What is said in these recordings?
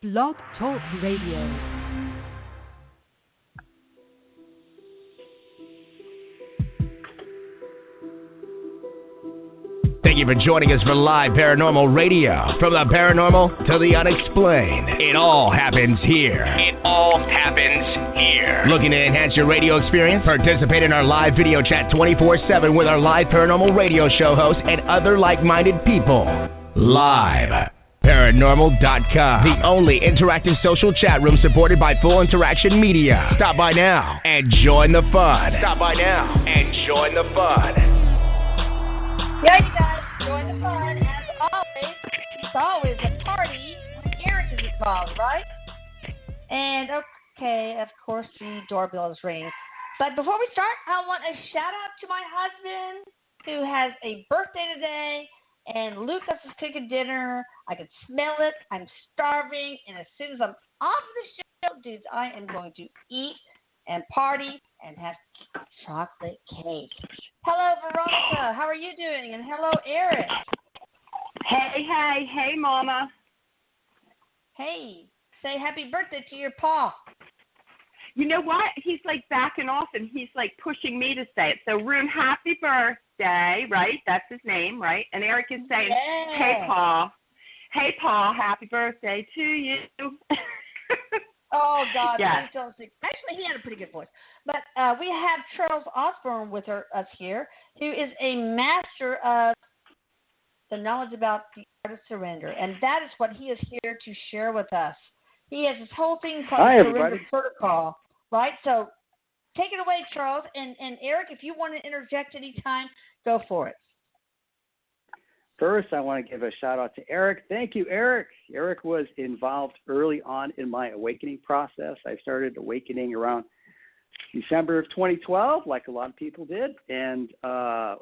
Blog Talk Radio. Thank you for joining us for live paranormal radio. From the paranormal to the unexplained, it all happens here. It all happens here. Looking to enhance your radio experience? Participate in our live video chat 24/7 with our live paranormal radio show hosts and other like-minded people. Live. Paranormal.com, the only interactive social chat room supported by Full Interaction Media. Stop by now and join the fun. Yeah, you guys, join the fun. As always, it's always a party when Erik is involved, right? And, okay, of course, the doorbell is ringing. But before we start, I want a shout-out to my husband who has a birthday today. And Lucas is cooking dinner. I can smell it. I'm starving. And as soon as I'm off the show, dudes, I am going to eat and party and have chocolate cake. Hello, Veronica. How are you doing? And hello, Erik. Hey, Mama. Hey, say happy birthday to your pa. You know what? He's like backing off and he's like pushing me to say it. So, Rune, happy birthday, right? That's his name, right? And Erik is saying, yeah. Hey, Pa, happy birthday to you. Oh, God. Yeah. Actually, he had a pretty good voice. But we have Charles Osborne with us here, who is a master of the knowledge about the art of surrender. And that is what he is here to share with us. He has this whole thing called the Surrender Protocol, right? So take it away, Charles. And Erik, if you want to interject anytime, go for it. First, I want to give a shout-out to Erik. Thank you, Erik. Erik was involved early on in my awakening process. I started awakening around December of 2012, like a lot of people did. And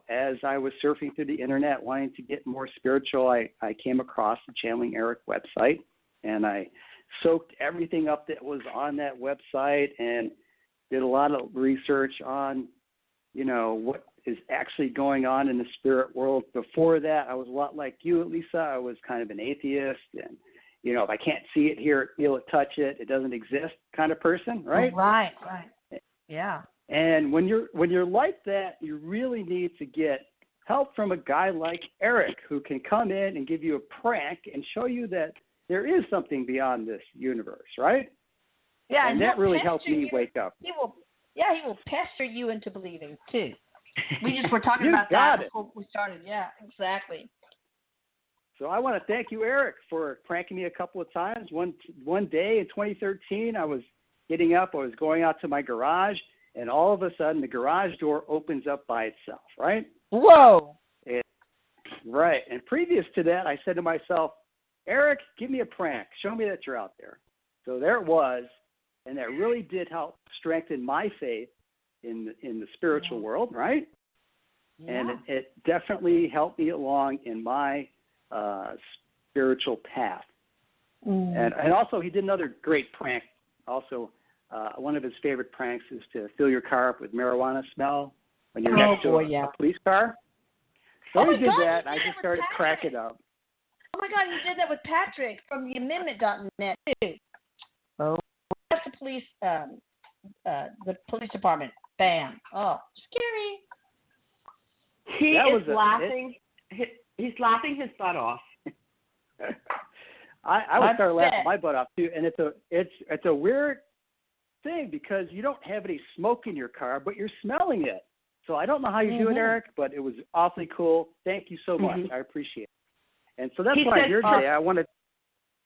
as I was surfing through the Internet wanting to get more spiritual, I came across the Channeling Erik website, and I soaked everything up that was on that website and did a lot of research on, what is actually going on in the spirit world. Before that, I was a lot like you, Lisa. I was kind of an atheist and, if I can't see it, hear it, feel it, touch it, it doesn't exist kind of person, right? Oh, right. Yeah. And when you're like that, you really need to get help from a guy like Erik who can come in and give you a prank and show you that there is something beyond this universe, right? Yeah, and that really helped me wake up. He will pester you into believing too. We just were talking about that before we started. Yeah, exactly. So I want to thank you, Erik, for pranking me a couple of times. One day in 2013, I was getting up, I was going out to my garage, and all of a sudden the garage door opens up by itself, right? Whoa. Right. And previous to that, I said to myself, Erik, give me a prank. Show me that you're out there. So there it was, and that really did help strengthen my faith in the spiritual world, right? Yeah. And it definitely helped me along in my spiritual path. And also, he did another great prank. Also, one of his favorite pranks is to fill your car up with marijuana smell when you're next to a police car. So he did that, and I just started cracking up. Oh, my God, he did that with Patrick from the Amendment.net, too. Oh. That's the police department. Bam. Oh, scary. He is laughing. He's laughing his butt off. I would start laughing my butt off, too. And it's a weird thing because you don't have any smoke in your car, but you're smelling it. So I don't know how you do it, Erik, but it was awfully cool. Thank you so much. I appreciate it. And so that's why I'm here today. I want to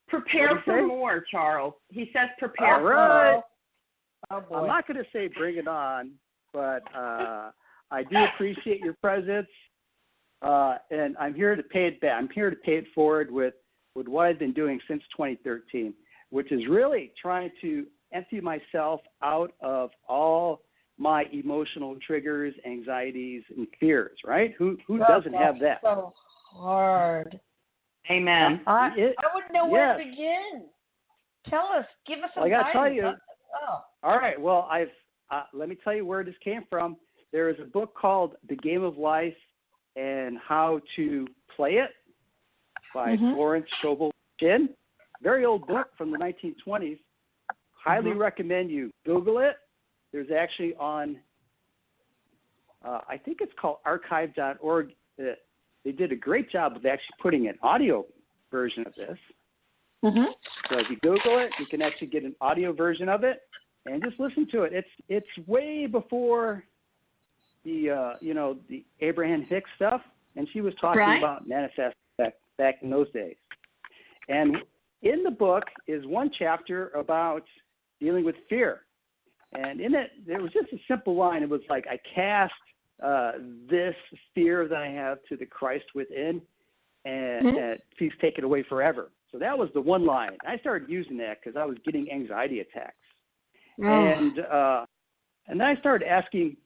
prepare for more, Charles. He says prepare for more. Oh, boy. I'm not going to say bring it on, but I do appreciate your presence, and I'm here to pay it back. I'm here to pay it forward with what I've been doing since 2013, which is really trying to empty myself out of all my emotional triggers, anxieties, and fears, right? Who doesn't have that? So hard. Amen. I wouldn't know where to begin. Tell us. Give us some I got to tell you. Oh. All right. Well, let me tell you where this came from. There is a book called The Game of Life and How to Play It by Florence Scovel Chin. very old book from the 1920s. Highly recommend you Google it. There's actually on, I think it's called archive.org. They did a great job of actually putting an audio version of this. So if you Google it, you can actually get an audio version of it and just listen to it. It's way before the the Abraham Hicks stuff, and she was talking about manifesting back in those days. And in the book is one chapter about dealing with fear. And in it, there was just a simple line. It was like, I cast this fear that I have to the Christ within, and please take it away forever. So that was the one line. I started using that because I was getting anxiety attacks. And then I started asking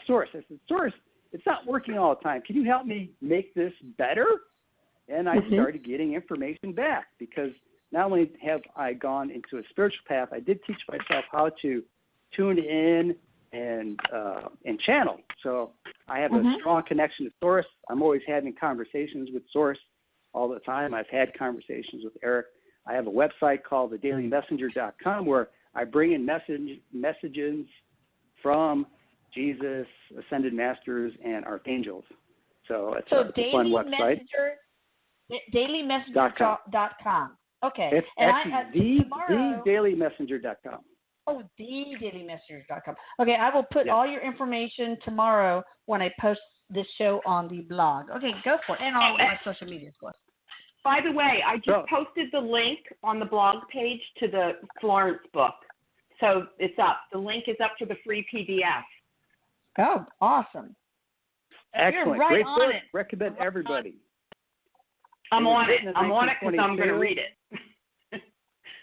Source. I said, Source, it's not working all the time. Can you help me make this better? And I started getting information back, because not only have I gone into a spiritual path, I did teach myself how to tune in and channel. So I have a strong connection to Source. I'm always having conversations with Source all the time. I've had conversations with Erik. I have a website called thedailymessenger.com where I bring in messages from Jesus, Ascended Masters, and Archangels. So it's a fun website. Dailymessenger.com. Okay. It's actually thedailymessenger.com. Oh, thedailymessenger.com. Okay, I will put all your information tomorrow when I post this show on the blog. Okay, go for it. And on my social media, of course. By the way, I just posted the link on the blog page to the Florence book. So it's up. The link is up for the free PDF. Oh, awesome. Excellent. You're right Great on book. it. Recommend everybody. I'm on it. I'm on it because I'm going to read it.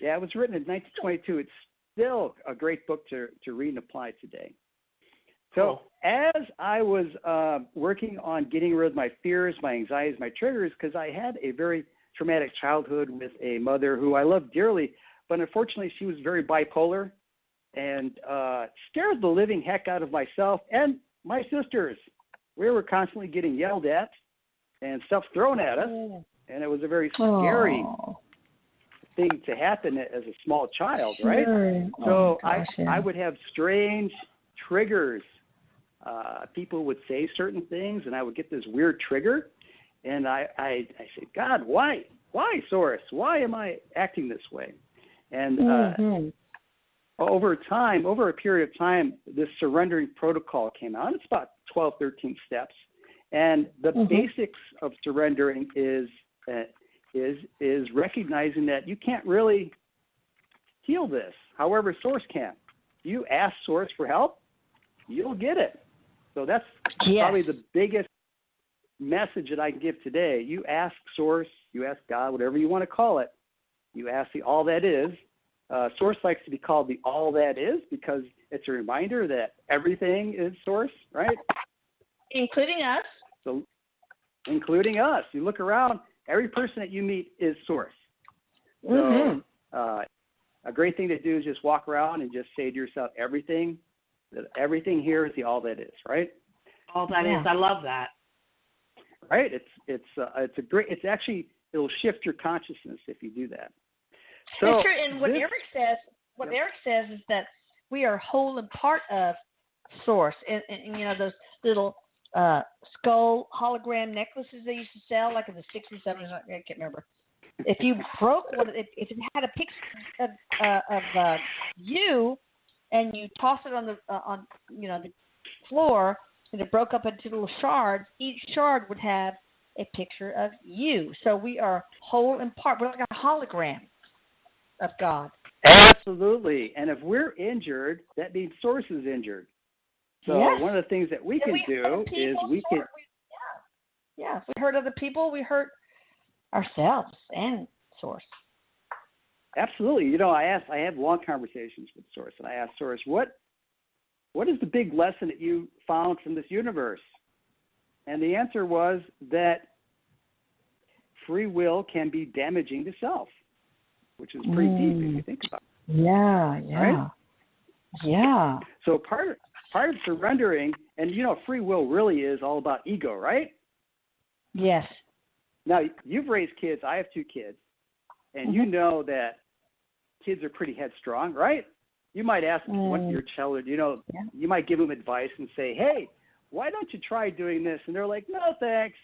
Yeah, it was written in 1922. It's still a great book to read and apply today. So as I was working on getting rid of my fears, my anxieties, my triggers, because I had a very traumatic childhood with a mother who I loved dearly, but unfortunately she was very bipolar and scared the living heck out of myself and my sisters. We were constantly getting yelled at and stuff thrown at us, and it was a very scary thing to happen as a small child, right? So I would have strange triggers. People would say certain things, and I would get this weird trigger, and I said, God, why, Source? Why am I acting this way? And over a period of time, this surrendering protocol came out. It's about 12, 13 steps, and the basics of surrendering is recognizing that you can't really heal this. However, Source can. You ask Source for help, you'll get it. So that's probably the biggest message that I can give today. You ask Source, you ask God, whatever you want to call it. You ask the all that is. Source likes to be called the all that is because it's a reminder that everything is Source, right? Including us. So, including us. You look around, every person that you meet is Source. So, a great thing to do is just walk around and just say to yourself, everything here is the all that is, right? All that is. I love that. Right? It's actually, it'll shift your consciousness if you do that. So it's true. And what Erik says is that we are whole and part of Source. And those little skull hologram necklaces they used to sell, like in the 60s, 70s, I can't remember. If you broke one, if it had a picture of you, and you toss it on the floor, and it broke up into little shards, each shard would have a picture of you. So we are whole and part. We're like a hologram of God. Absolutely. And if we're injured, that means Source is injured. So one of the things that we can do is we can. Yeah, we hurt other people. We hurt ourselves and Source. Absolutely. I have long conversations with Source, and I ask Source, what is the big lesson that you found from this universe? And the answer was that free will can be damaging to self, which is pretty deep if you think about it. Yeah. Right? Yeah. So part of surrendering, and free will really is all about ego, right? Yes. Now, you've raised kids. I have 2 kids. and you know that kids are pretty headstrong, right? You might ask what your child, you might give them advice and say, hey, why don't you try doing this? And they're like, no, thanks.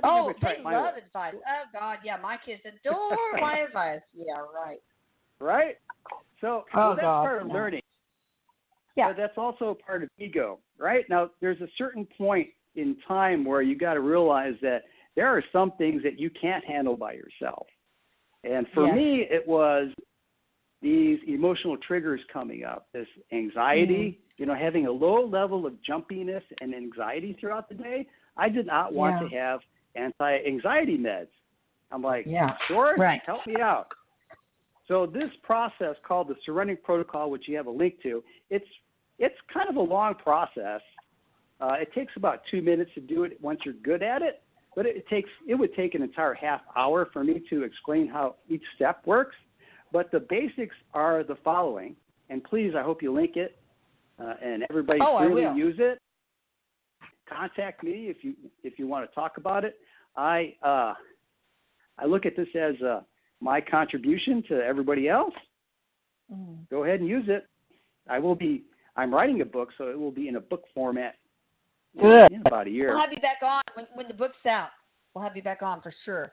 They love advice. Oh, God, yeah, my kids adore my advice. Yeah, right. Right? So that's part of learning. Yeah. But that's also part of ego, right? Now, there's a certain point in time where you got to realize that there are some things that you can't handle by yourself. And for me, it was these emotional triggers coming up, this anxiety, having a low level of jumpiness and anxiety throughout the day. I did not want to have anti-anxiety meds. I'm like, George, help me out. So this process called the Surrendering Protocol, which you have a link to, it's kind of a long process. It takes about 2 minutes to do it once you're good at it, but it would take an entire half hour for me to explain how each step works. But the basics are the following, and please, I hope you link it, and everybody really use it. Contact me if you want to talk about it. I look at this as my contribution to everybody else. Go ahead and use it. I'm writing a book, so it will be in a book format in about a year. We'll have you back on when the book's out. We'll have you back on for sure.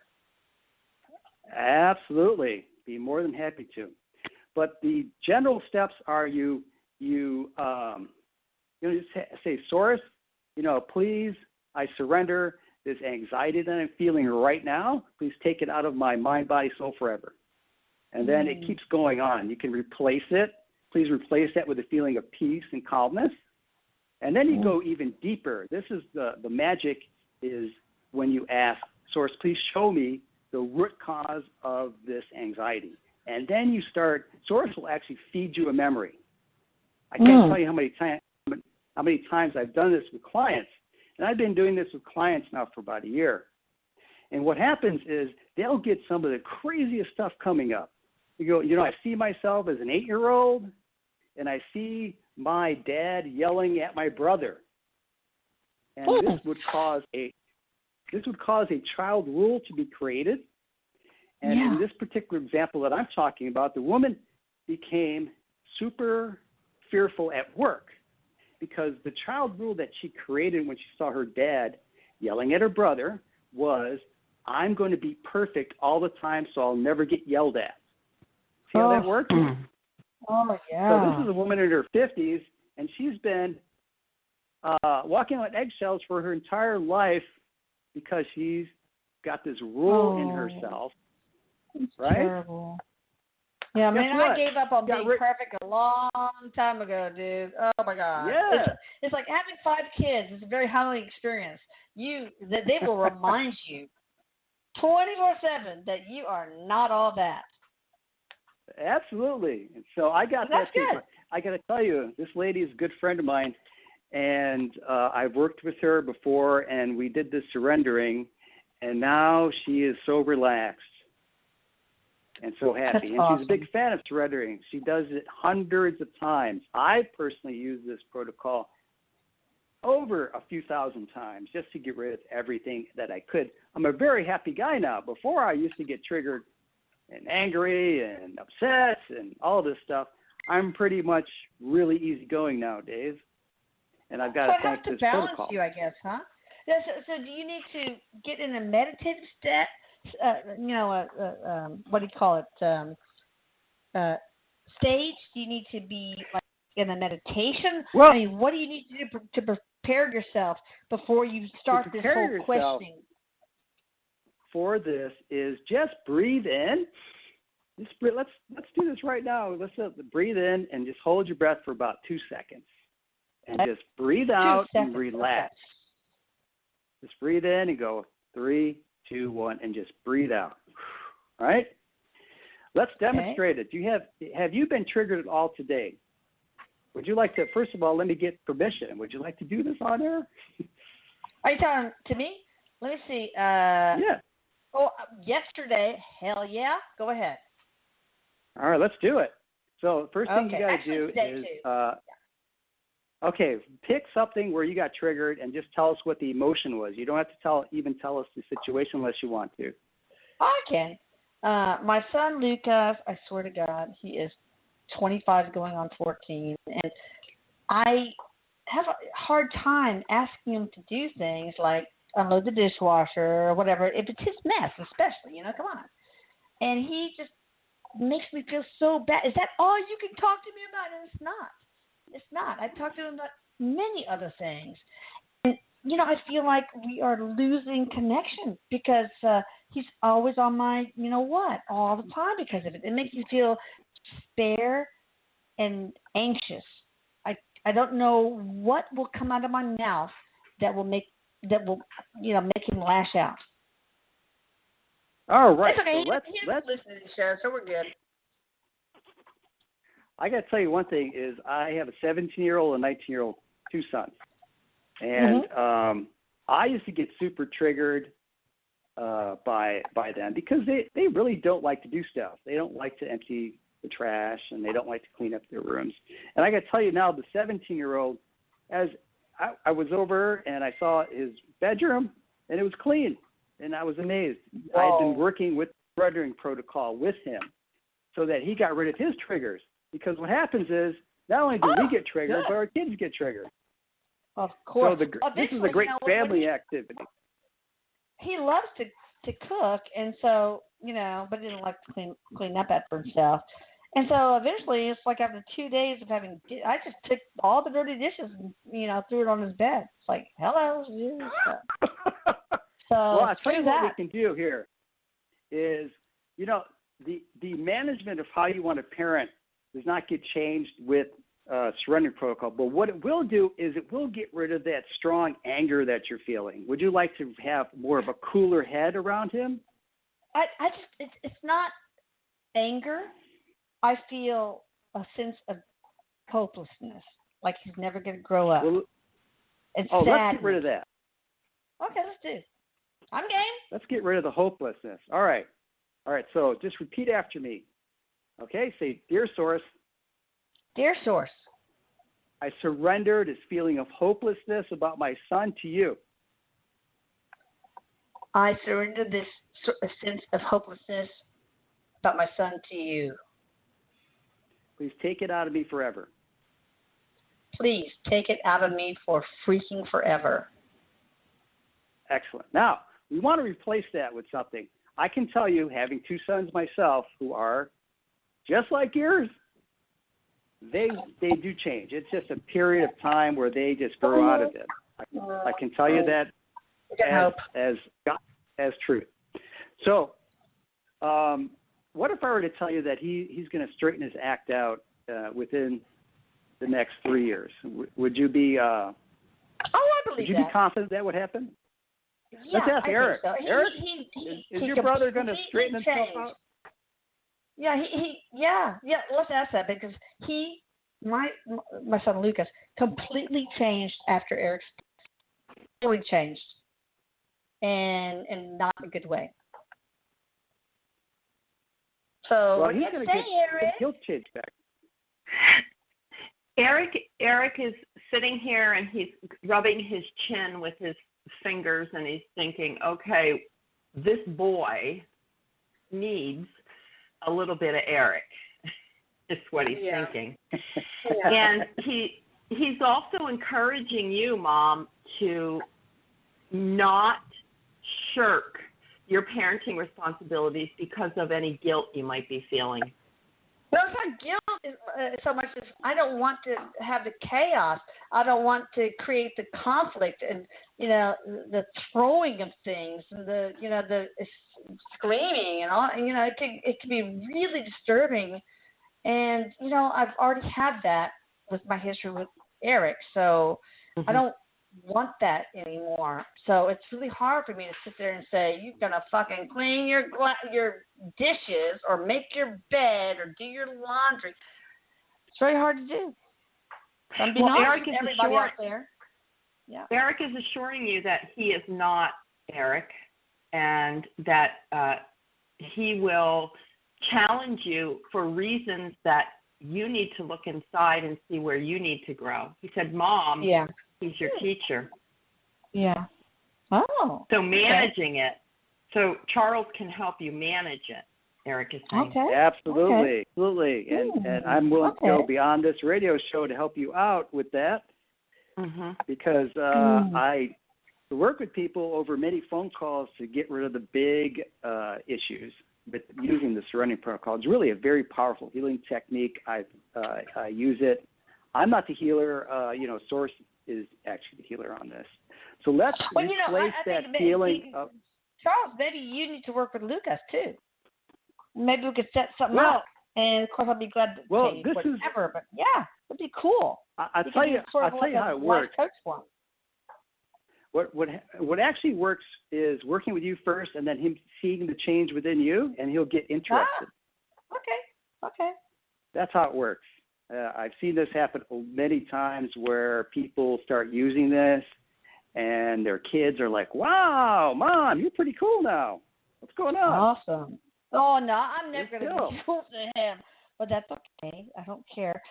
Absolutely. Be more than happy to. But the general steps are you just say, Source, please, I surrender this anxiety that I'm feeling right now. Please take it out of my mind, body, soul forever. And then it keeps going on. You can replace it. Please replace that with a feeling of peace and calmness. And then you go even deeper. This is the magic is when you ask, Source, please show me the root cause of this anxiety. And then you start, Source will actually feed you a memory. I can't tell you how many times I've done this with clients. And I've been doing this with clients now for about a year. And what happens is they'll get some of the craziest stuff coming up. You go, I see myself as an 8-year-old, and I see my dad yelling at my brother. And this would cause a child rule to be created. And in this particular example that I'm talking about, the woman became super fearful at work because the child rule that she created when she saw her dad yelling at her brother was, I'm going to be perfect all the time so I'll never get yelled at. See how that works? Oh, yeah. So this is a woman in her 50s, and she's been walking on eggshells for her entire life because she's got this rule in herself. Right? Terrible. Yeah, man, I gave up on being perfect a long time ago, dude. Oh, my God. Yeah. It's like having 5 kids. It's a very humbling experience. They will remind you 24/7 that you are not all that. Absolutely. And so I got that too. I got to tell you, this lady is a good friend of mine, and I've worked with her before, and we did this surrendering, and now she is so relaxed and so happy. And awesome. She's a big fan of surrendering. She does it hundreds of times. I personally use this protocol over a few thousand times just to get rid of everything that I could. I'm a very happy guy now. Before, I used to get triggered and angry and upset and all this stuff. I'm pretty much really easygoing nowadays, and I've got to thank this protocol. Balance you, I guess, huh? So do you need to get in a meditative state? What do you call it? Stage? Do you need to be like in a meditation? Well, I mean, what do you need to do to prepare yourself before you start this whole questioning? For this is just breathe in. Let's do this right now. Let's breathe in and just hold your breath for about 2 seconds, and just breathe out and relax. Just breathe in and go 3, 2, 1, and just breathe out. All right. Let's demonstrate it. Have you been triggered at all today? Would you like to? First of all, let me get permission. Would you like to do this on air? Are you talking to me? Let me see. Yeah. Oh, yesterday. Hell yeah. Go ahead. All right, let's do it. So first thing you got to do is, pick something where you got triggered and just tell us what the emotion was. You don't have to even tell us the situation unless you want to. I can. My son Lucas, I swear to God, he is 25 going on 14, and I have a hard time asking him to do things like unload the dishwasher or whatever, if it's his mess, especially, come on. And he just makes me feel so bad. Is that all you can talk to me about? And it's not. It's not. I talk to him about many other things. And, I feel like we are losing connection because he's always on my, all the time because of it. It makes me feel despair and anxious. I don't know what will come out of my mouth that will make him lash out. All right. It's okay. So let's listen to the show, so we're good. I got to tell you one thing is I have a 17-year-old and 19-year-old, two sons. And I used to get super triggered by them because they really don't like to do stuff. They don't like to empty the trash, and they don't like to clean up their rooms. And I got to tell you now, the 17-year-old, as I was over and I saw his bedroom, and it was clean, and I was amazed. Whoa. I had been working with the surrendering protocol with him so that he got rid of his triggers. Because what happens is, not only do we get triggered, but our kids get triggered. Of course. So this is a great family activity. He loves to cook, and so, but he doesn't like to clean up after himself. And so eventually, it's like after 2 days of having, I just took all the dirty dishes and, threw it on his bed. It's like, hello. So well, I'll tell you what we can do here is, the management of how you want to parent does not get changed with surrender protocol. But what it will do is it will get rid of that strong anger that you're feeling. Would you like to have more of a cooler head around him? It's not anger. I feel a sense of hopelessness, like he's never going to grow up. Well, it's let's sadness. get rid of that. Okay, let's do. I'm game. Let's get rid of the hopelessness. All right. So just repeat after me. Okay. Say, dear source. Dear source. I surrender this feeling of hopelessness about my son to you. I surrender this sense of hopelessness about my son to you. Please take it out of me forever. Please take it out of me for freaking forever. Excellent. Now, we want to replace that with something. I can tell you, having two sons myself who are just like yours, they do change. It's just a period of time where they just grow out of it. I can tell you that as truth. So, what if I were to tell you that he's going to straighten his act out within the next 3 years? Would you be? I believe would you be confident that would happen? Yeah, let's ask Erik. So. Erik, is your brother going to straighten himself out? Yeah, let's ask that because my son Lucas completely changed after Erik's really changed, and not in a good way. So what do you have to say, Erik? He'll change back. Erik is sitting here and he's rubbing his chin with his fingers and he's thinking, okay, this boy needs a little bit of Erik. Is what he's thinking. And he's also encouraging you, Mom, to not shirk your parenting responsibilities because of any guilt you might be feeling. No, it's not guilt so much as I don't want to have the chaos. I don't want to create the conflict and, the throwing of things and the screaming and all. It can be really disturbing. And, I've already had that with my history with Erik. So I don't want that anymore. So it's really hard for me to sit there and say, you're going to fucking clean your dishes or make your bed or do your laundry. It's very hard to do. Erik is everybody out there. Yeah. Erik is assuring you that he is not Erik and that he will challenge you for reasons that you need to look inside and see where you need to grow. He said, Mom, he's your teacher. Yeah. Oh. So managing it, so Charles can help you manage it. Eric is saying. Okay. Absolutely, absolutely. And I'm willing to go beyond this radio show to help you out with that, because I work with people over many phone calls to get rid of the big issues. But using the surrendering protocol, it's really a very powerful healing technique. I use it. I'm not the healer. Source is actually the healer on this. So let's replace that feeling of... Charles, maybe you need to work with Lucas, too. Maybe we could set something up. And, of course, I'll be glad to pay whatever. But, yeah, it'd be cool. I'll tell you how it works. Coach one. What actually works is working with you first and then him seeing the change within you, and he'll get interested. Okay. That's how it works. I've seen this happen many times where people start using this and their kids are like, wow, Mom, you're pretty cool now. What's going on? Awesome. Oh, no, I'm never going to be cool to him. But that's okay. I don't care.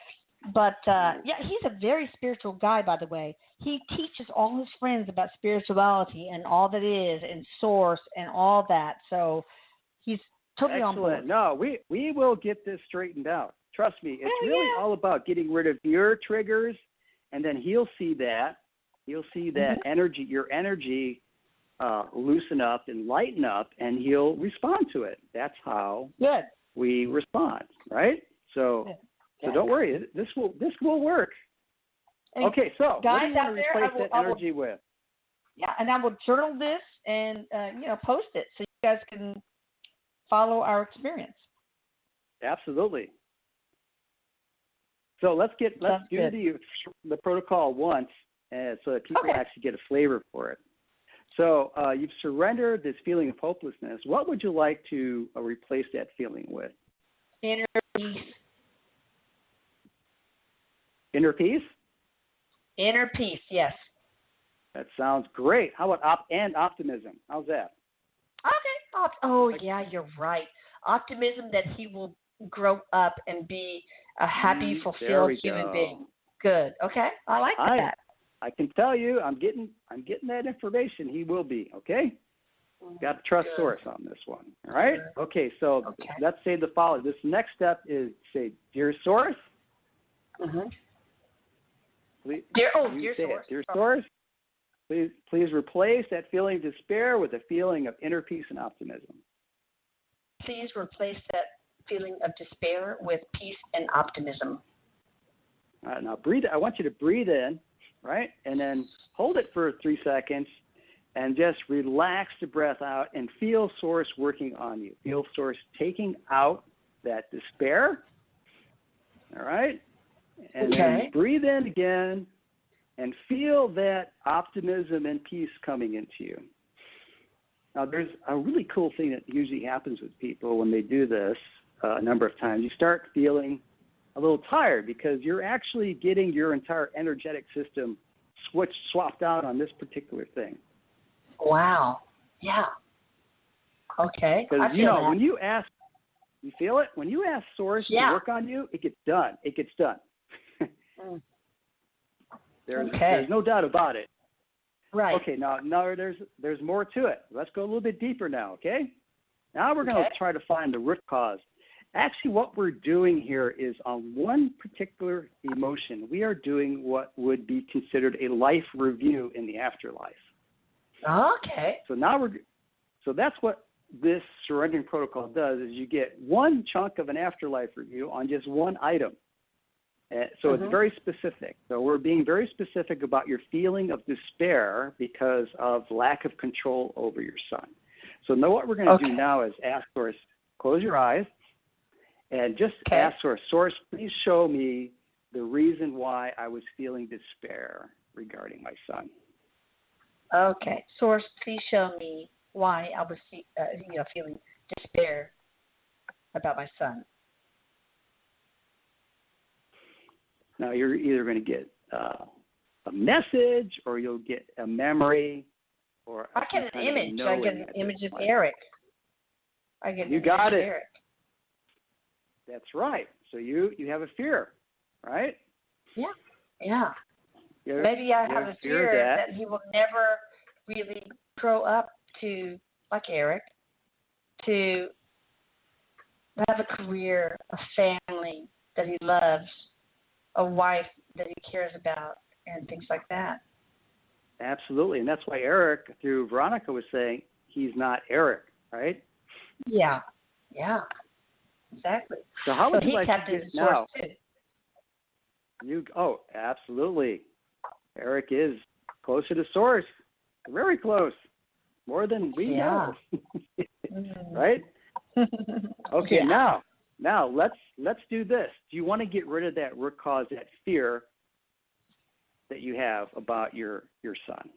But, he's a very spiritual guy, by the way. He teaches all his friends about spirituality and all that is and source and all that. So he's totally on board. No, we will get this straightened out. Trust me. It's really all about getting rid of your triggers, and then he'll see that. He'll see that energy, your energy, loosen up and lighten up, and he'll respond to it. That's how we respond, right? So don't worry. This will work. Okay, so guys, what do you want to replace that energy with? Yeah, and I will journal this and post it so you guys can follow our experience. Absolutely. So let's do the protocol once, so that people actually get a flavor for it. So you've surrendered this feeling of hopelessness. What would you like to replace that feeling with? Inner peace. Inner peace? Inner peace, yes. That sounds great. How about optimism? How's that? Okay. Yeah, you're right. Optimism that he will grow up and be a happy, fulfilled human being. Good. Okay. I like that. I can tell you, I'm getting that information. He will be. Okay. Got to trust source on this one. All right. Okay. So let's say the following. This next step is say, dear source. Dear source. Dear source. Please replace that feeling of despair with a feeling of inner peace and optimism. Please replace that feeling of despair with peace and optimism. All right, now breathe. I want you to breathe in, right, and then hold it for 3 seconds, and just relax the breath out and feel source working on you. Feel source taking out that despair. All right, and then breathe in again, and feel that optimism and peace coming into you. Now, there's a really cool thing that usually happens with people when they do this a number of times. You start feeling a little tired because you're actually getting your entire energetic system swapped out on this particular thing. Wow. Yeah. Okay. Because, when you ask, you feel it? When you ask Source to work on you, it gets done. It gets done. There's no doubt about it. Right. Okay, now there's more to it. Let's go a little bit deeper now, okay? Now we're going to try to find the root cause. Actually, what we're doing here is on one particular emotion, we are doing what would be considered a life review in the afterlife. Okay. So that's what this surrendering protocol does, is you get one chunk of an afterlife review on just one item. So it's very specific. So we're being very specific about your feeling of despair because of lack of control over your son. So now what we're going to do now is ask Source, close your eyes, and just ask Source, please show me the reason why I was feeling despair regarding my son. Okay. Source, please show me why I was feeling despair about my son. Now, you're either going to get a message, or you'll get a memory, or I get an image. I get an image of Erik. You got it. Erik. That's right. So you have a fear, right? Yeah. Maybe I have a fear that he will never really grow up to, like Erik, to have a career, a family that he loves, a wife that he cares about, and things like that. Absolutely. And that's why Erik, through Veronica, was saying he's not Erik, right? Yeah. Yeah. Exactly. So how would you he like tapped to into get source now? too. Absolutely. Erik is closer to source. Very close. More than we know. Right? Okay, now let's do this. Do you want to get rid of that root cause, that fear that you have about your son?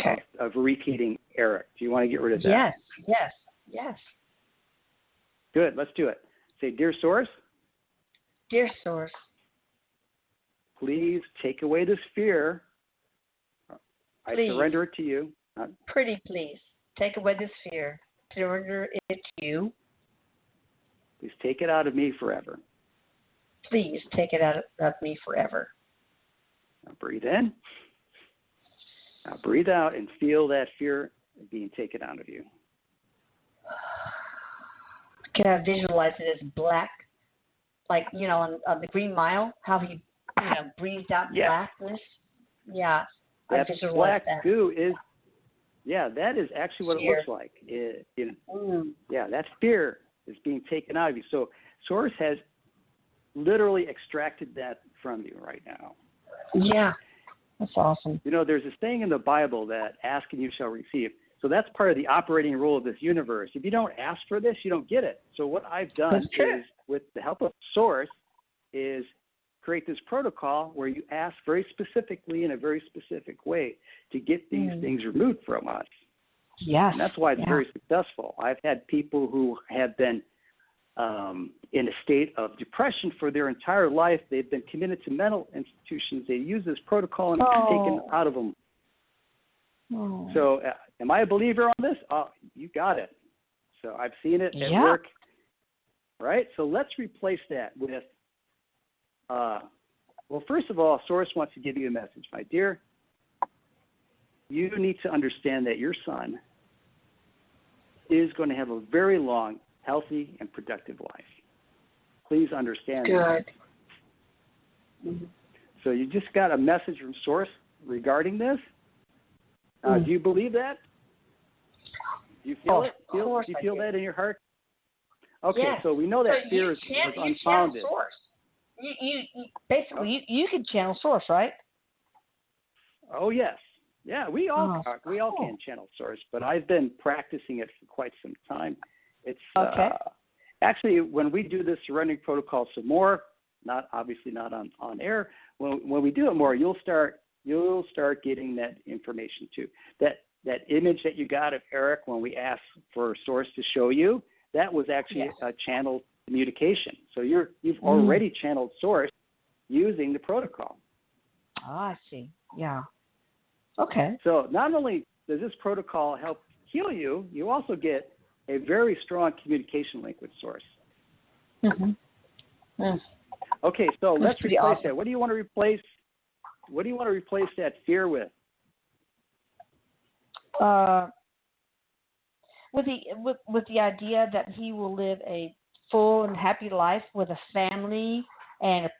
Okay. Of repeating Erik. Do you want to get rid of that? Yes. Good, let's do it. Say, dear source. Dear source. Please take away this fear. I Please. surrender it to you. Pretty please. Take away this fear. Surrender it to you. Please take it out of me forever. Please take it out of me forever. Now breathe in. Now breathe out and feel that fear being taken out of you. Can I visualize it as black? Like, on the Green Mile, how he, breathed out blackness? Yeah. That black that. goo is, that is actually what fear. it looks like. Yeah, that fear is being taken out of you. So Source has literally extracted that from you right now. Yeah, that's awesome. There's this thing in the Bible that ask and you shall receive. So that's part of the operating rule of this universe. If you don't ask for this, you don't get it. So what I've done is, with the help of Source, is create this protocol where you ask very specifically in a very specific way to get these things removed from us. Yes. And that's why it's very successful. I've had people who have been in a state of depression for their entire life. They've been committed to mental institutions. They use this protocol and it's taken out of them. Oh. So am I a believer on this? Oh, you got it. So I've seen it at work. Right? So let's replace that with, first of all, Source wants to give you a message. My dear, you need to understand that your son is going to have a very long, healthy, and productive life. Please understand that. Mm-hmm. So you just got a message from Source regarding this. Do you believe that? Do you feel it? Do you feel that in your heart? Okay, so we know that fear is unfounded. Source. You basically you can channel Source, right? Oh yes, yeah. We all can channel Source, but I've been practicing it for quite some time. It's actually when we do this surrendering protocol some more, not on air. When we do it more, you'll start getting that information too. That image that you got of Erik when we asked for Source to show you, that was actually a channeled communication. So you've already channeled Source using the protocol. I see. Yeah. Okay. So not only does this protocol help heal you, you also get a very strong communication link with Source. Mm-hmm. Mm. Okay, so let's replace that. What do you want to replace? What do you want to replace that fear with? With the idea that he will live a full and happy life with a family and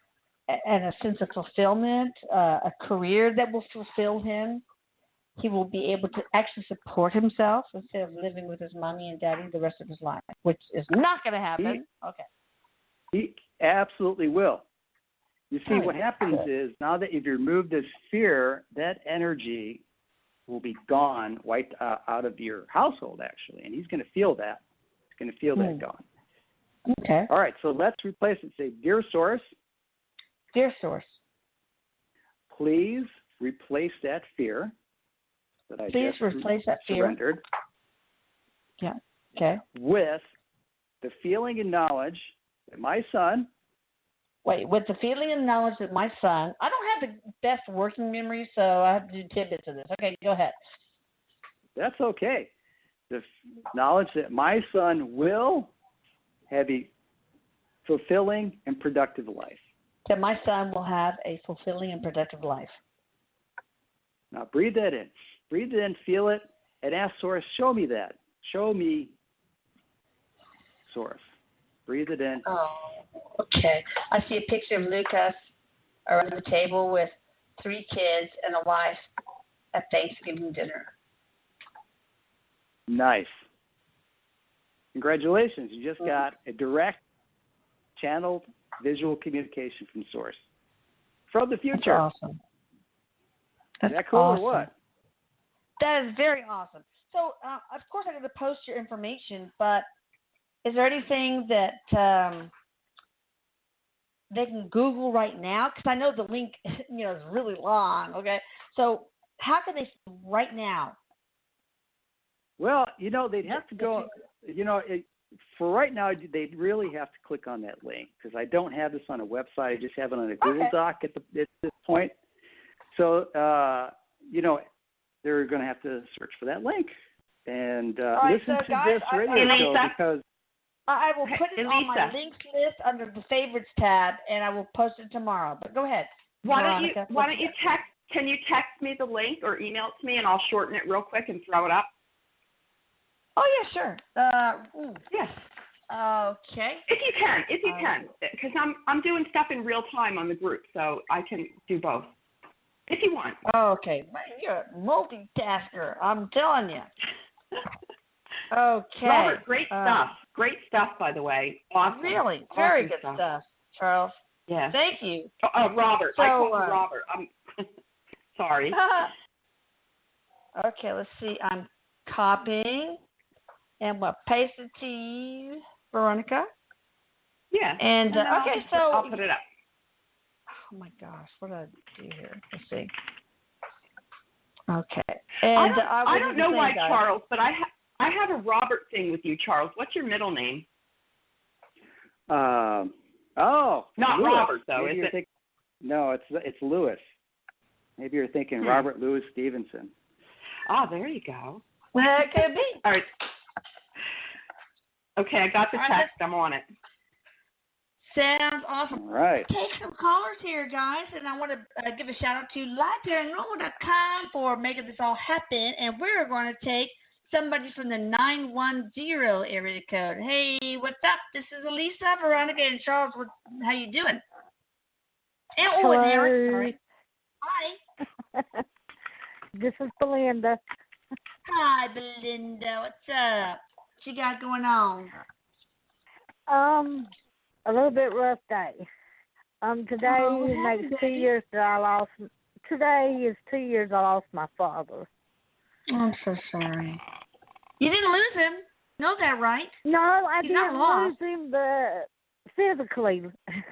a sense of fulfillment, a career that will fulfill him. He will be able to actually support himself instead of living with his mommy and daddy the rest of his life, which is not going to happen. He absolutely will. You see, what happens is now that you've removed this fear, that energy will be gone, wiped out of your household, actually, and he's going to feel that. He's going to feel that gone. Okay. All right, so let's replace it. Say, dear Source. Dear Source. Please replace that fear that I just surrendered. Yeah. Okay. With the feeling and knowledge that my son. Wait, with the feeling and knowledge that my son. I don't have the best working memory, so I have to do tidbits of this. Okay, go ahead. That's okay. The knowledge that my son will have a fulfilling and productive life. That my son will have a fulfilling and productive life. Now breathe that in. Breathe it in, feel it, and ask Source, show me that. Show me source. Breathe it in. Oh, okay. I see a picture of Lucas around the table with 3 kids and a wife at Thanksgiving dinner. Nice. Congratulations. You just got a direct channeled visual communication from source. From the future. That's awesome. That's Is that cool awesome. or what? That is very awesome. So, of course, I'm going to post your information, but is there anything that they can Google right now? Because I know the link, is really long. Okay, so how can they right now? Well, they'd have to go. For right now, they'd really have to click on that link because I don't have this on a website. I just have it on a Google Doc at this point. So, they're going to have to search for that link and listen to guys, this radio show because I will put it on my links list under the favorites tab, and I will post it tomorrow. But go ahead. Why don't you text? Can you text me the link or email it to me, and I'll shorten it real quick and throw it up? Oh yeah, sure. Yes. Okay. If you can, because I'm doing stuff in real time on the group, so I can do both. If you want. Okay. You're a multitasker. I'm telling you. Okay. Robert, great stuff. Great stuff, by the way. Awesome. Really, very good stuff, Charles. Yeah. Thank you. Robert. So, I call him Robert. I'm sorry. Okay, let's see. I'm copying. And we'll paste it to you, Veronica. Yeah. And okay, so I'll put it up. Oh my gosh, what did I do here? Let's see. Okay. And I don't know why, guys. Charles, but I have a Robert thing with you, Charles. What's your middle name? Not Lewis. Robert though, Maybe is it? No, it's Lewis. Maybe you're thinking Robert Louis Stevenson. Oh, there you go. Well, it could be. All right. Okay, I got the text. I'm on it. Sounds awesome. All right. Take some callers here, guys, and I want to give a shout out to liveparanormal.com for making this all happen. And we're going to take somebody from the 910 area code. Hey, what's up? This is Elisa, Veronica, and Charles. How you doing? And Eric. Sorry. Hi. This is Belinda. Hi, Belinda. What's up? What you got going on? A little bit rough day. Today makes 2 years that I lost. Today is 2 years I lost my father. I'm so sorry. You didn't lose him. Know that, right? No, I He's didn't not lose him, but physically.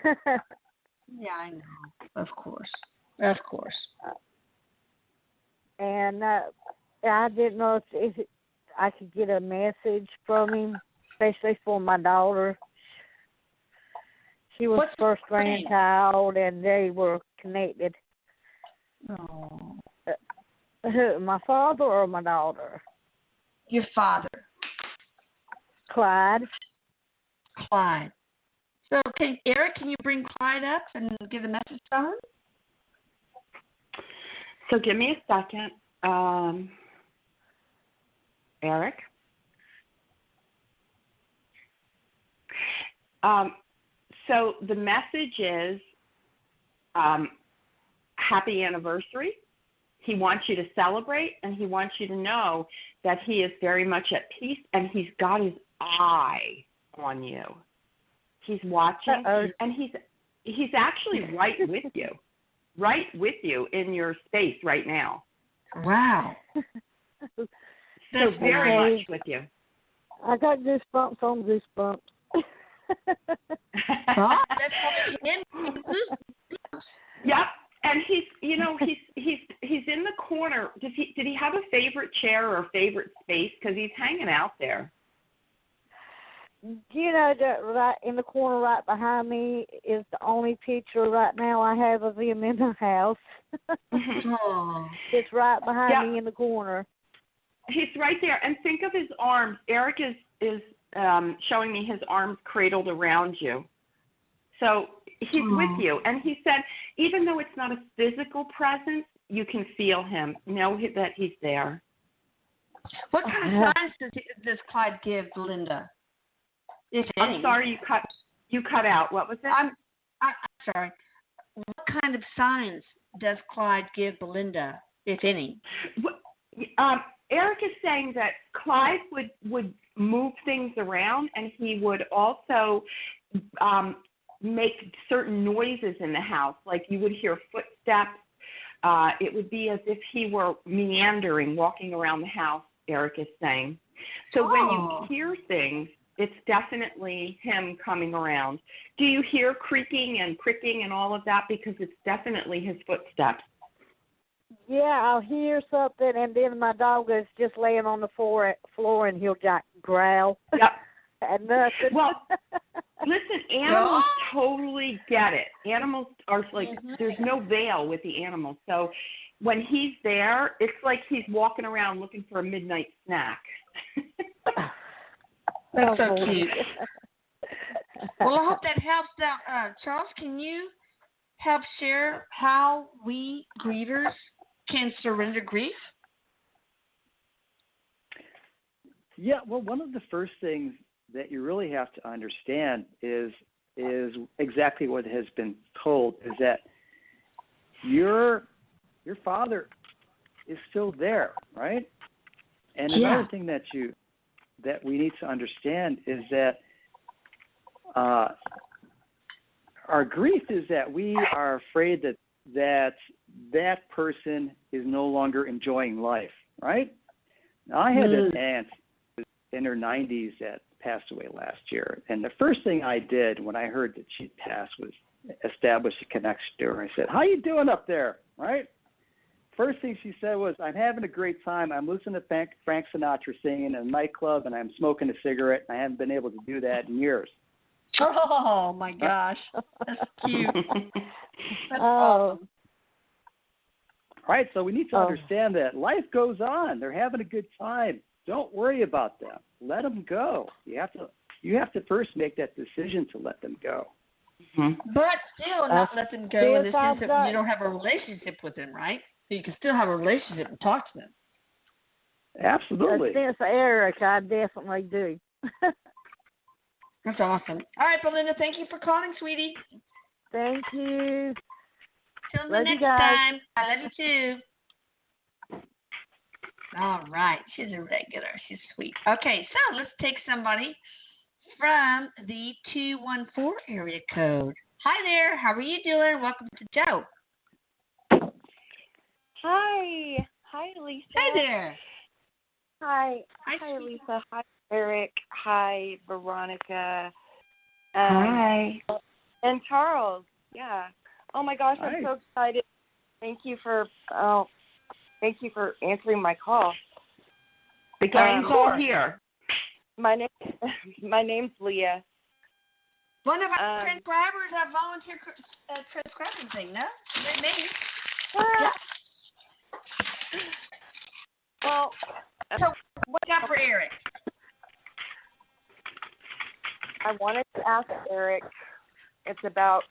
Yeah, I know. Of course. Of course. And I didn't know if I could get a message from him, especially for my daughter. She was the first grandchild, and they were connected. Oh. My father or my daughter? Your father. Clyde. Clyde. So, Eric, can you bring Clyde up and give a message to him? So give me a second. Eric? So the message is happy anniversary. He wants you to celebrate, and he wants you to know that he is very much at peace, and he's got his eye on you. He's watching, and he's actually right with you in your space right now. Wow. So very much with you. I got goosebumps on goosebumps. Yep, and he's in the corner. Did he have a favorite chair or a favorite space? Because he's hanging out there. Right in the corner right behind me is the only picture right now I have of him in the house. It's right behind me in the corner. He's right there, and think of his arms. Eric is showing me his arms cradled around you. So he's with you. And he said, even though it's not a physical presence, you can feel him. Know that he's there. What kind of signs does Clyde give Linda? if any. I'm sorry, you cut out. What was it? I'm sorry. What kind of signs does Clyde give Belinda, if any? Erik is saying that Clyde would move things around, and he would also make certain noises in the house, like you would hear footsteps. It would be as if he were meandering, walking around the house, Erik is saying. So when you hear things, it's definitely him coming around. Do you hear creaking and pricking and all of that? Because it's definitely his footsteps. Yeah, I'll hear something, and then my dog is just laying on the floor and he'll just growl. Yep. And nothing. Well, listen, animals totally get it. Animals are like, there's no veil with the animals. So when he's there, it's like he's walking around looking for a midnight snack. That's so cute. Well, I hope that helps out. Charles, can you help share how we grievers can surrender grief? Yeah, well, one of the first things that you really have to understand is exactly what has been told, is that your father is still there, right? And another thing that we need to understand is that our grief is that we are afraid that person is no longer enjoying life, right? Now, I had an aunt in her 90s that passed away last year, and the first thing I did when I heard that she'd passed was establish a connection to her. I said, "How you doing up there?" Right? First thing she said was, "I'm having a great time. I'm listening to Frank Sinatra singing in a nightclub, and I'm smoking a cigarette. I haven't been able to do that in years." Oh, my gosh. That's cute. That's awesome. All right, so we need to understand that life goes on. They're having a good time. Don't worry about them. Let them go. You have to first make that decision to let them go. Mm-hmm. But still not let them go in the sense that you don't have a relationship with them, right? So you can still have a relationship and talk to them. Absolutely. Since Erik, I definitely do. That's awesome. All right, Belinda, thank you for calling, sweetie. Thank you. Till the next time. I love you too. All right. She's a regular. She's sweet. Okay, so let's take somebody from the 214 area code. Hi there. How are you doing? Welcome to Joe. Hi. Hi, Lisa. Hey there. Hi. Hi, Lisa. Hi, Erik. Hi, Veronica. Hi. And Charles. Yeah. Oh my gosh, I'm so excited. Thank you for answering my call. Because you call here. My name's Leah. One of our transcribers have volunteer transcribing thing, no? Maybe. Yeah. Well, so what's up for Erik? I wanted to ask Erik. It's about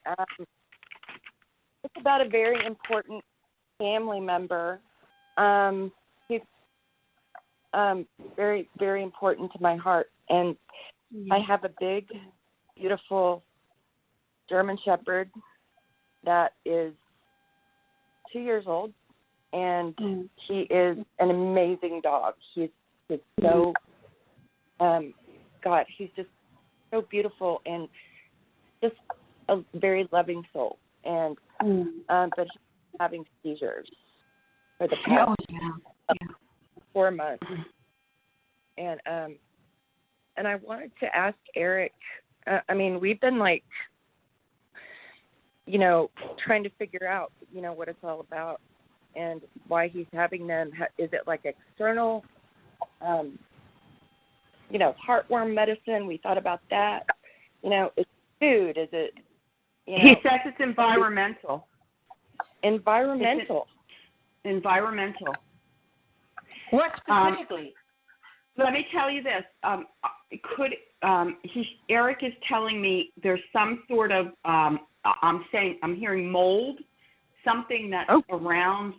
a very important family member. He's very, very important to my heart, and I have a big, beautiful German Shepherd that is 2 years old, and he is an amazing dog. He's so, he's just so beautiful and just a very loving soul. And but he's having seizures for the past 4 months. And I wanted to ask Erik. We've been trying to figure out, what it's all about and why he's having them. Is it like external, heartworm medicine? We thought about that. Is food? Is it? He says it's environmental. Environmental. What specifically? Let me tell you this. Erik is telling me there's some sort of I'm hearing mold, something that's around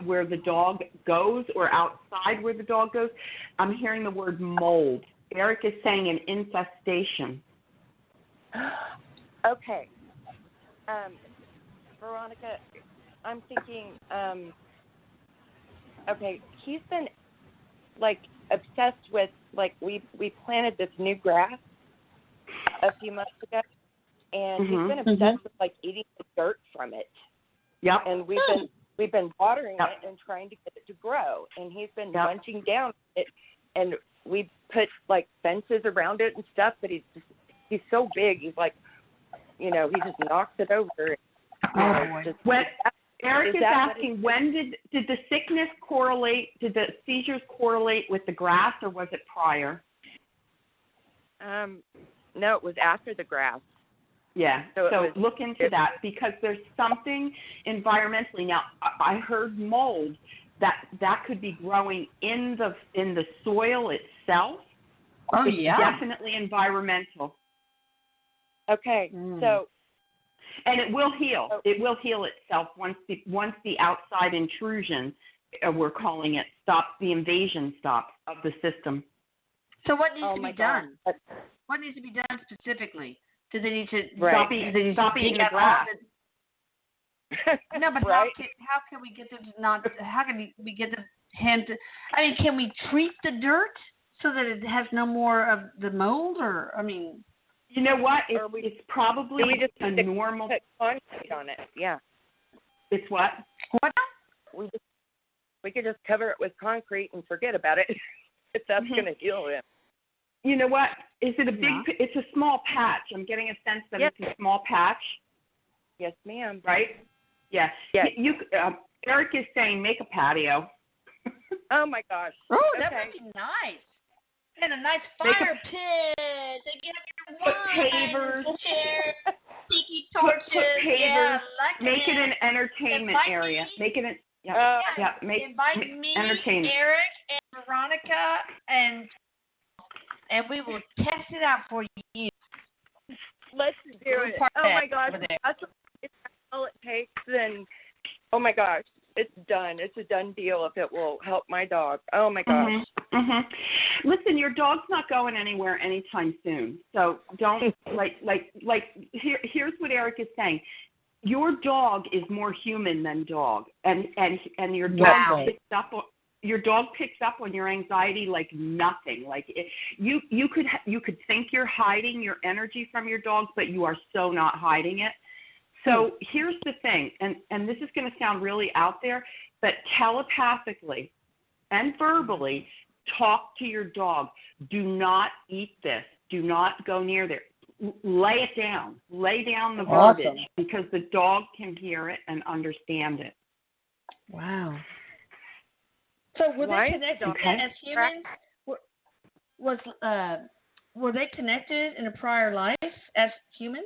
where the dog goes or outside where the dog goes. I'm hearing the word mold. Erik is saying an infestation. Okay. Veronica, I'm thinking, okay, he's been, like, obsessed with, like, we planted this new grass a few months ago, and he's been obsessed with, like, eating the dirt from it. Yep. And we've been watering it and trying to get it to grow, and he's been munching down it, and we put, like, fences around it and stuff, but he's so big, he's like, you know, he just knocks it over. Erik is asking, when did the sickness correlate, did the seizures correlate with the grass, or was it prior? No, it was after the grass. Yeah, so look into that, because there's something environmentally. Now, I heard mold that could be growing in the soil itself. Oh, it's yeah. definitely environmental. Okay, so. And it will heal. It will heal itself once the outside intrusion, we're calling it, stops, the invasion stops of the system. So what needs to be done? What needs to be done specifically? Do they need to stop eating the grass? No, but how can we get them to not? How can we get him to? I mean, can we treat the dirt so that it has no more of the mold, or I mean? You know what? It's probably a normal. Put concrete on it. Yeah. It's what? What? We could just cover it with concrete and forget about it. If that's going to heal him. You know what? Is it a big? Yeah. It's a small patch. I'm getting a sense that it's a small patch. Yes, ma'am. Right? Yeah. Yes. Erik is saying make a patio. Oh my gosh. Oh, that would be nice. And a nice fire pit. They get up your pavers, chairs, tiki torches. Put pavers. Yeah, make it an entertainment area. Make it an invite me, entertainment. Erik, and Veronica, and we will test it out for you. Let's do it. Oh my gosh, that's all it takes. Then, oh my gosh. It's done. It's a done deal if it will help my dog. Oh, my gosh. Listen, your dog's not going anywhere anytime soon. So don't, here's what Erik is saying. Your dog is more human than dog. And your dog picks up on your anxiety like nothing. Like you could think you're hiding your energy from your dog, but you are so not hiding it. So here's the thing, and this is going to sound really out there, but telepathically and verbally, talk to your dog. Do not eat this. Do not go near there. Lay it down. Lay down the verbiage, because the dog can hear it and understand it. Wow. So were they connected as humans? Were they connected in a prior life as humans?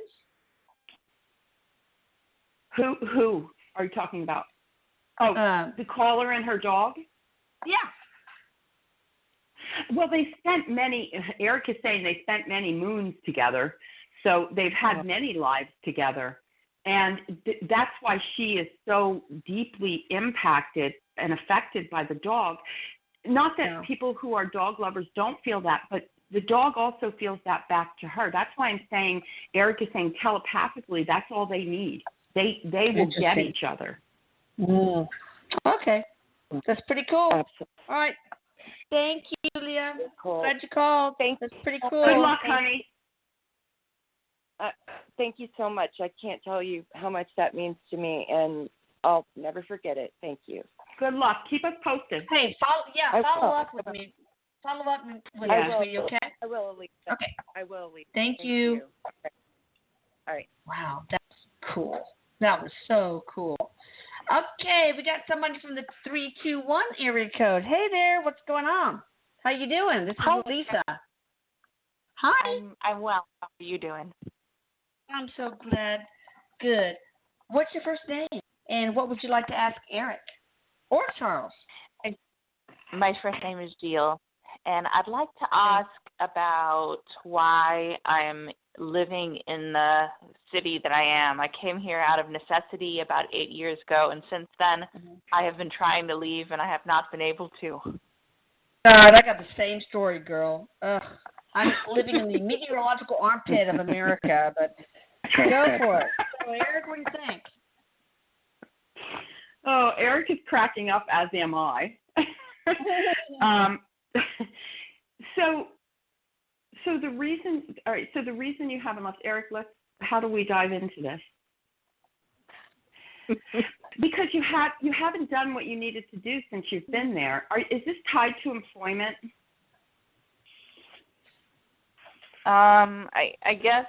Who are you talking about? Oh, the caller and her dog? Yeah. Well, Erik is saying they spent many moons together, so they've had many lives together. And that's why she is so deeply impacted and affected by the dog. Not that people who are dog lovers don't feel that, but the dog also feels that back to her. That's why I'm saying, Erik is saying telepathically, that's all they need. They will get each other. Okay. That's pretty cool. Absolutely. All right. Thank you, Leah. Cool. Glad you called. That's pretty cool. Good luck, honey. Thank you so much. I can't tell you how much that means to me, and I'll never forget it. Thank you. Good luck. Keep us posted. Hey, follow up with me. Follow up with me, okay? I will, Elise. Okay. I will, Elise. Thank you. Okay. All right. Wow, that's cool. That was so cool. Okay, we got somebody from the 321 area code. Hey there, what's going on? How you doing? This is Lisa. Hi. I'm well. How are you doing? I'm so glad. Good. What's your first name? And what would you like to ask Erik or Charles? My first name is Jill, and I'd like to ask about why I'm living in the city that I am. I came here out of necessity about 8 years ago, and since then I have been trying to leave, and I have not been able to. God, I got the same story, girl. Ugh. I'm living in the meteorological armpit of America, but go for it. So, Erik, what do you think? Oh, Erik is cracking up, as am I. So the reason, all right. So the reason you haven't left, Erik. How do we dive into this? Because you haven't done what you needed to do since you've been there. Is this tied to employment? I guess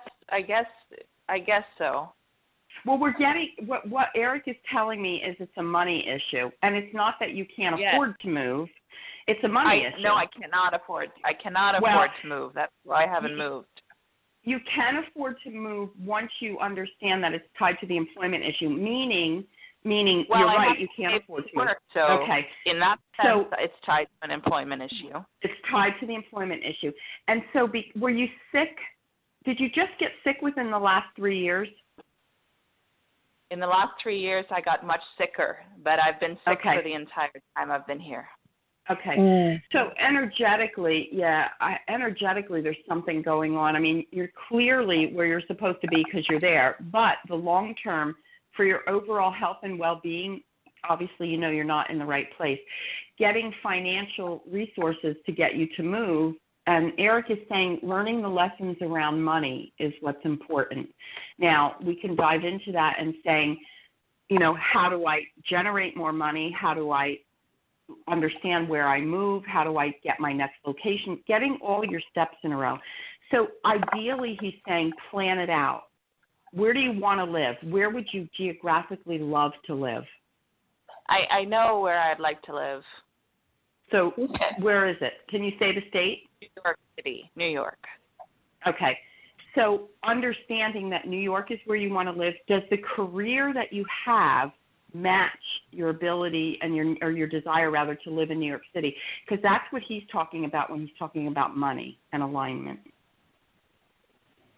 so. Well, we're getting what Erik is telling me is it's a money issue, and it's not that you can't afford to move. It's a money issue. No, I cannot afford to move. That's why I haven't moved. You can afford to move once you understand that it's tied to the employment issue, meaning you're right, you can't afford to move. So okay. In that sense, it's tied to an employment issue. It's tied to the employment issue. And so were you sick? Did you just get sick within the last 3 years? In the last 3 years, I got much sicker, but I've been sick for the entire time I've been here. Okay. So energetically, there's something going on. I mean, you're clearly where you're supposed to be because you're there, but the long term, for your overall health and well-being, obviously, you're not in the right place. Getting financial resources to get you to move, and Erik is saying learning the lessons around money is what's important. Now, we can dive into that and saying, how do I generate more money? How do I understand where I move? How do I get my next location? Getting all your steps in a row. So ideally, he's saying plan it out. Where do you want to live? Where would you geographically love to live? I know where I'd like to live. So where is it? Can you say the state? New York City, New York. Okay. So understanding that New York is where you want to live, does the career that you have match your ability and your desire, rather, to live in New York City? Because that's what he's talking about when he's talking about money and alignment.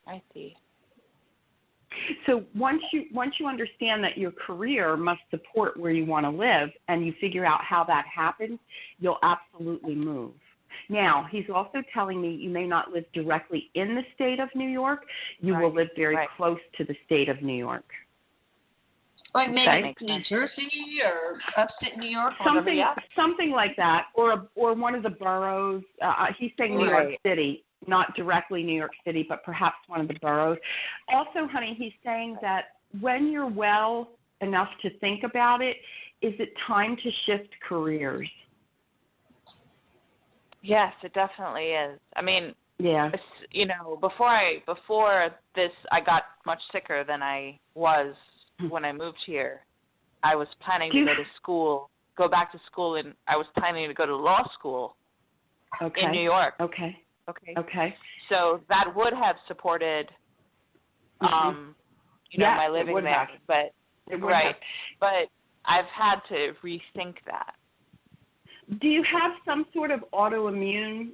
I see. So once you understand that your career must support where you want to live, and you figure out how that happens, you'll absolutely move. Now, he's also telling me you may not live directly in the state of New York. You will live very close to the state of New York. Like maybe New Jersey or upstate New York, something like that, or one of the boroughs. He's saying New York City, not directly New York City, but perhaps one of the boroughs. Also, honey, he's saying that when you're well enough to think about it, is it time to shift careers? Yes, it definitely is. I mean, before this, I got much sicker than I was when I moved here. I was planning to go back to school, and I was planning to go to law school in New York. Okay. So that would have supported, my living there. But but I've had to rethink that. Do you have some sort of autoimmune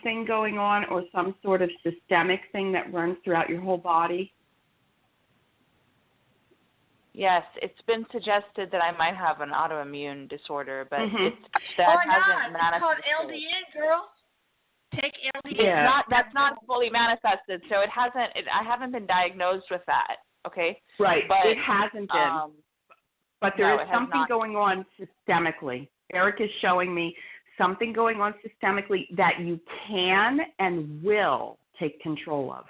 thing going on, or some sort of systemic thing that runs throughout your whole body? Yes, it's been suggested that I might have an autoimmune disorder, but hasn't manifested. It's called LDN, girl. Take LDN. Yeah. That's not fully manifested, so I haven't been diagnosed with that. Okay. Right. But it hasn't been. But there is something going on systemically. Erik is showing me something going on systemically that you can and will take control of.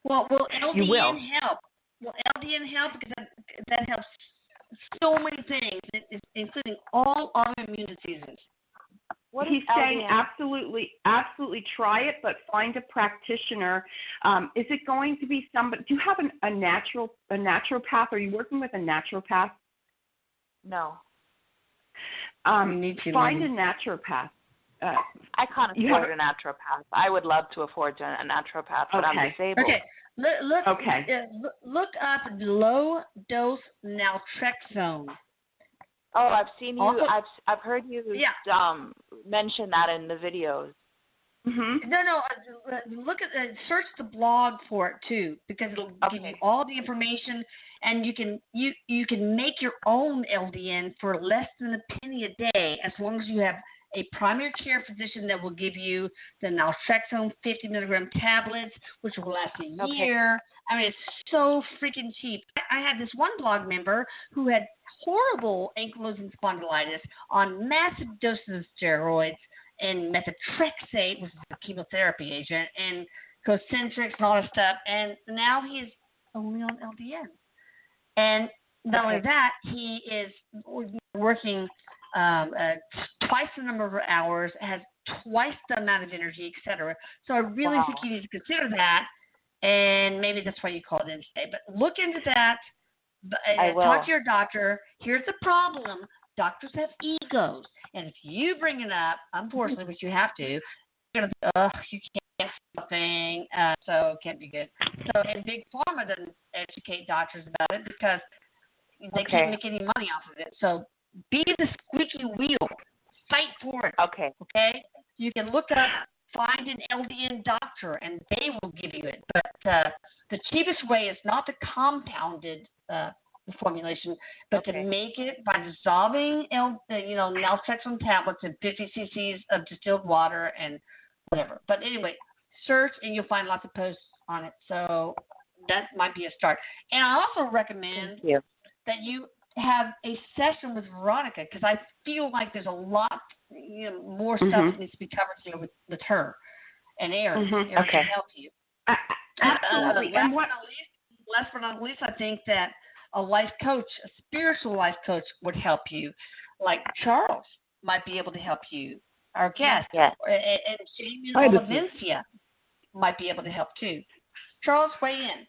Well, will LDN help? Will LDN help? Because that helps so many things, including all autoimmune diseases. He's saying absolutely try it, but find a practitioner. Is it going to be somebody? Do you have a naturopath? Are you working with a naturopath? No. Find a naturopath. I can't afford a naturopath. I would love to afford a naturopath, but I'm disabled. Okay. Look up low dose naltrexone. Oh, I've seen you. I've heard you mention that in the videos. Mm-hmm. No. Look at search the blog for it too, because it'll give you all the information, and you can make your own LDN for less than a penny a day, as long as you have a primary care physician that will give you the naltrexone 50 milligram tablets, which will last a year. I mean, it's so freaking cheap. I had this one blog member who had horrible ankylosing spondylitis on massive doses of steroids and methotrexate, which is a chemotherapy agent, and Concentrix and all that stuff, and now he's only on LDN. And not only that, he is working twice the number of hours, has twice the amount of energy, etc. So I really think you need to consider that, and maybe that's why you called in today. But look into that. Talk to your doctor. Here's the problem. Doctors have egos, and if you bring it up, unfortunately, which you have to, you're going to you can't do something, so it can't be good. So, and Big Pharma doesn't educate doctors about it because they can't make any money off of it. So be the squeaky wheel. Fight for it. Okay? You can look up, find an LDN doctor, and they will give you it. But the cheapest way is not the compounded formulation, but to make it by dissolving naltrexone tablets in 50 cc's of distilled water and whatever. But anyway, search and you'll find lots of posts on it. So that might be a start. And I also recommend that you have a session with Veronica, because I feel like there's a lot more stuff that needs to be covered here with her and Erik. Erik can help you. Absolutely. Last but not least, I think that a life coach, a spiritual life coach, would help you. Like Charles might be able to help you. Our guest. And Jamie Olivencia might be able to help too. Charles, weigh in.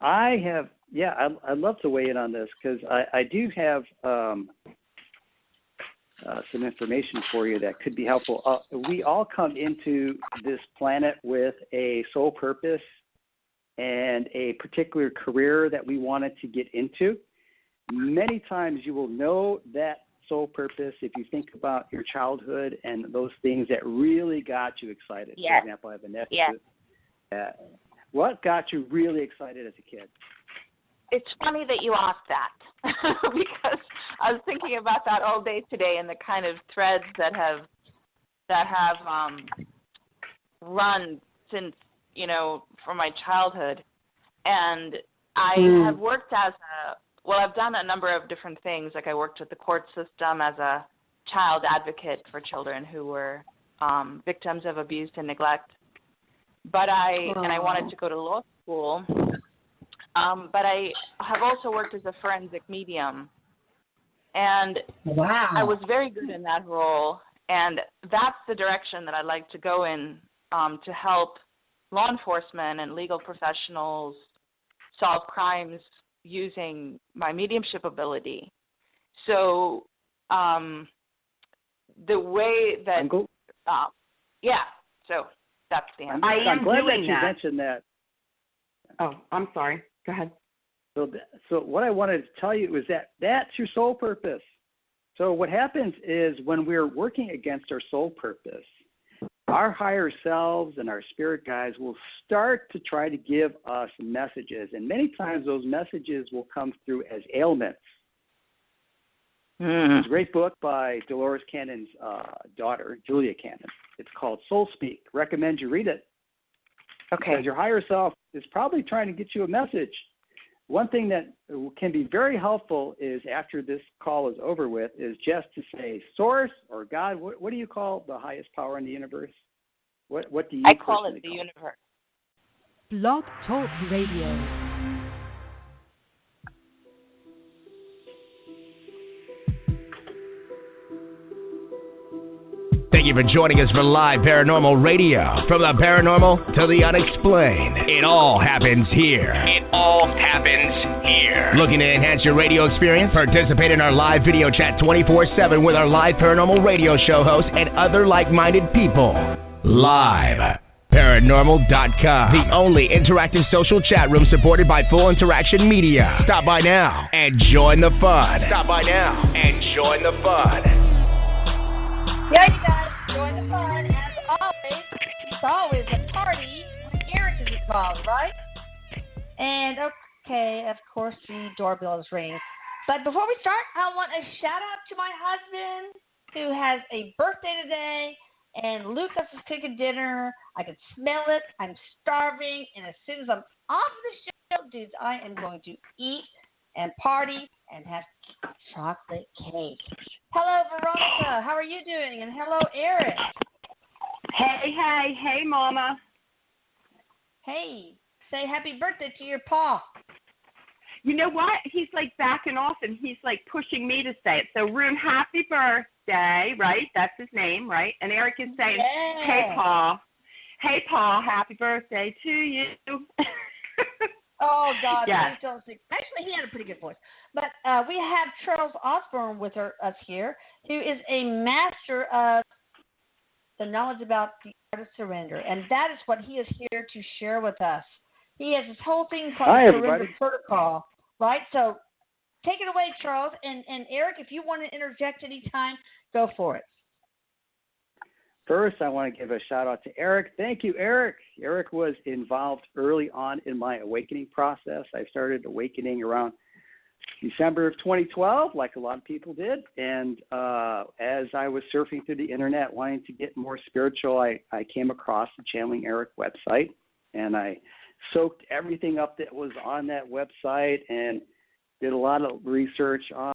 I'd love to weigh in on this, because I do have some information for you that could be helpful. We all come into this planet with a sole purpose and a particular career that we wanted to get into. Many times you will know that sole purpose if you think about your childhood and those things that really got you excited. For example, I have a nephew. What got you really excited as a kid? It's funny that you asked that because I was thinking about that all day today, and the kind of threads that have run since, from my childhood. And I have worked I've done a number of different things. Like I worked with the court system as a child advocate for children who were victims of abuse and neglect. But I wanted to go to law school. But I have also worked as a forensic medium. And I was very good in that role. And that's the direction that I'd like to go in, to help law enforcement and legal professionals solve crimes using my mediumship ability. So the way that, so that's the answer. I'm glad that you mentioned that. Oh, I'm sorry. Go ahead. So what I wanted to tell you is that that's your soul purpose. So what happens is when we're working against our soul purpose, our higher selves and our spirit guides will start to try to give us messages. And many times those messages will come through as ailments. There's a great book by Dolores Cannon's daughter, Julia Cannon. It's called Soul Speak. Recommend you read it. Because your higher self is probably trying to get you a message. One thing that can be very helpful is after this call is over with is just to say, Source or God, what do you call the highest power in the universe? What do you call it the universe. Blog Talk Radio. Thank you for joining us for live paranormal radio. From the paranormal to the unexplained, it all happens here. It all happens here. Looking to enhance your radio experience? Participate in our live video chat 24/7 with our live paranormal radio show hosts and other like-minded people. Live. Paranormal.com, the only interactive social chat room supported by Full Interaction Media. Stop by now and join the fun. Yeah, you guys, join the fun. As always, it's always a party when Erik is involved, right? And, of course, the doorbell is ringing. But before we start, I want a shout-out to my husband. who has a birthday today, and Lucas is cooking dinner. I can smell it. I'm starving, and as soon as I'm off the show, dudes, I am going to eat and party and have chocolate cake. Hello, Veronica. How are you doing? And hello, Erik. Hey, Mama. Hey, say happy birthday to your pa. You know what? He's like backing off and he's like pushing me to say it. So, Rune, happy birthday, right? That's his name, right? And Erik is saying, Yeah. Hey, Pa, happy birthday to you. Oh, God. Yes. Please don't sing. Actually, he had a pretty good voice. But we have Charles Osborne with us here, who is a master of the knowledge about the art of surrender. And that is what he is here to share with us. He has this whole thing called Hi, the Surrender everybody. Protocol, right? So take it away, Charles. And Erik, if you want to interject anytime, go for it. First, I want to give a shout out to Erik. Thank you, Erik. Erik was involved early on in my awakening process. I started awakening around December of 2012, like a lot of people did. And as I was surfing through the internet wanting to get more spiritual, I came across the Channeling Erik website, and I soaked everything up that was on that website and did a lot of research on